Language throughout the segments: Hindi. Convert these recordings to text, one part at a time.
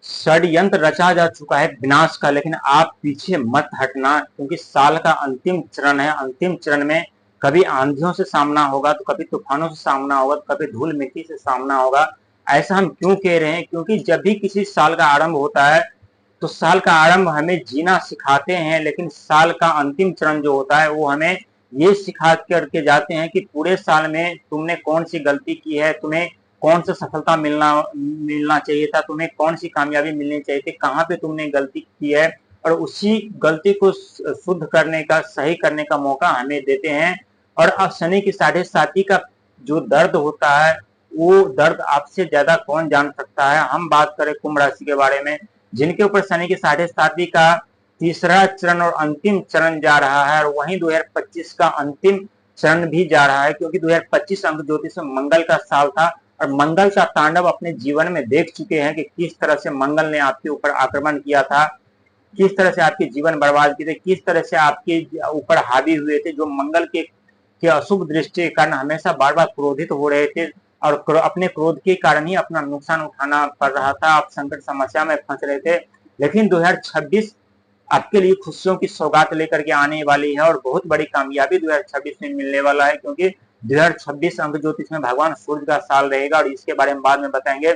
षड्यंत्र रचा जा चुका है विनाश का, लेकिन आप पीछे मत हटना, क्योंकि साल का अंतिम चरण है। अंतिम चरण में कभी आंधियों से सामना होगा, तो कभी तूफानों से सामना होगा, तो कभी धूल मिट्टी से सामना होगा। ऐसा हम क्यों कह रहे हैं? क्योंकि जब भी किसी साल का आरंभ होता है, तो साल का आरंभ हमें जीना सिखाते हैं, लेकिन साल का अंतिम चरण जो होता है वो हमें ये सिखा करके जाते हैं कि पूरे साल में तुमने कौन सी गलती की है, तुम्हें कौन सा सफलता मिलना चाहिए था, तुम्हें कौन सी कामयाबी मिलनी चाहिए थी, कहाँ पे तुमने गलती की है, और उसी गलती को शुद्ध करने का, सही करने का मौका हमें देते हैं। और अब शनि की 7.5 का जो दर्द होता है, वो दर्द आपसे ज्यादा कौन जान सकता है। हम बात करें कुंभ राशि के बारे में, जिनके ऊपर शनि की 7.5 का तीसरा चरण और अंतिम चरण जा रहा है, और वहीं 2025 का अंतिम चरण भी जा रहा है, क्योंकि 2025 अंक ज्योतिष में मंगल का साल था, और मंगल का तांडव अपने जीवन में देख चुके हैं कि किस तरह से मंगल ने आपके ऊपर आक्रमण किया था, किस तरह से आपके जीवन बर्बाद किए थे, किस तरह से आपके ऊपर हावी हुए थे, जो मंगल के अशुभ दृष्टि के कारण हमेशा बार बार क्रोधित हो रहे थे, और अपने क्रोध के कारण ही अपना नुकसान उठाना पड़ रहा था, आप संकट समस्या में फंस रहे थे। लेकिन 2026 आपके लिए खुशियों की सौगात लेकर के आने वाली है, और बहुत बड़ी कामयाबी 2026 में मिलने वाला है, क्योंकि 2026 अंक ज्योतिष में भगवान सूर्य का साल रहेगा, और इसके बारे में बाद में बताएंगे।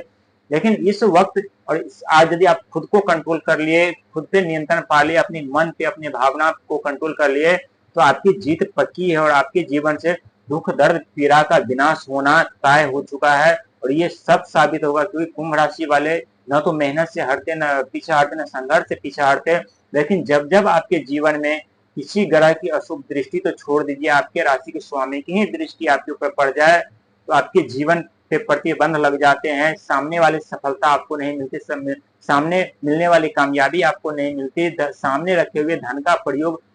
लेकिन इस वक्त और आज यदि आप खुद को कंट्रोल कर लिए, खुद पे नियंत्रण पा लिए, अपने मन पे, अपनी भावना को कंट्रोल कर लिए, तो आपकी जीत पक्की है, और आपके जीवन से दुख दर्द पीड़ा का विनाश होना तय हो चुका है। और ये सब साबित होगा, क्योंकि कुंभ राशि वाले न तो मेहनत से हटते, न पीछे हटते, न संघर्ष से पीछे हटते, लेकिन जब जब आपके जीवन में किसी ग्रह की अशुभ दृष्टि, तो छोड़ दीजिए, आपके राशि के स्वामी की ही दृष्टि आपके ऊपर पड़ जाए, तो आपके जीवन पे प्रतिबंध लग जाते हैं। सामने वाली सफलता आपको नहीं मिलती, सामने मिलने वाली कामयाबी आपको नहीं मिलती, सामने रखे हुए धन का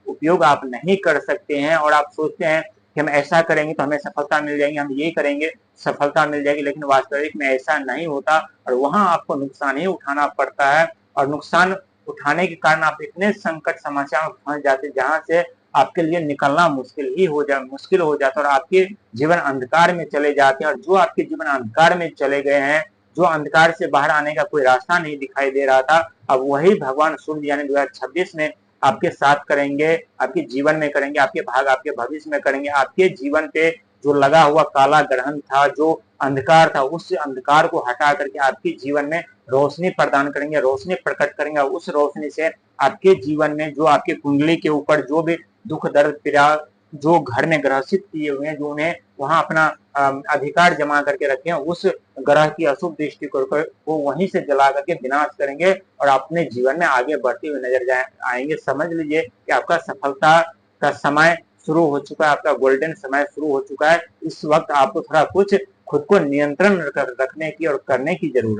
उपयोग आप नहीं कर सकते हैं, और आप सोचते हैं कि हम ऐसा करेंगे तो हमें सफलता मिल जाएगी, हम ये करेंगे सफलता मिल जाएगी, लेकिन वास्तविक में ऐसा नहीं होता, और वहां आपको नुकसान ही उठाना पड़ता है। और नुकसान उठाने के कारण आप इतने संकट समस्या में फंस जाते, जहां से आपके लिए निकलना मुश्किल हो जाता है, और आपके जीवन अंधकार में चले जाते हैं। और जो आपके जीवन अंधकार में चले गए हैं, जो अंधकार से बाहर आने का कोई रास्ता नहीं दिखाई दे रहा था, अब वही भगवान सूर्य यानी 2026 में आपके साथ करेंगे, आपके जीवन में करेंगे, आपके भाग आपके भविष्य में करेंगे। आपके जीवन पे जो लगा हुआ काला ग्रहण था, जो अंधकार था, उस अंधकार को हटा करके आपके जीवन में रोशनी प्रदान करेंगे, रोशनी प्रकट करेंगे। उस रोशनी से आपके जीवन में जो आपके कुंडली के ऊपर जो भी दुख दर्द पीड़ा जो घर में ग्रसित किए हुए हैं, जो उन्हें वहां अपना अधिकार जमा करके रखे हैं, उस ग्रह की अशुभ दृष्टि को वहीं से जला करके विनाश करेंगे, और अपने जीवन में आगे बढ़ते हुए नजर आएंगे। समझ लीजिए कि आपका सफलता का समय शुरू हो चुका है, आपका गोल्डन समय शुरू हो चुका है। इस वक्त आपको थोड़ा कुछ खुद को नियंत्रण रखने की और करने की जरूरत है।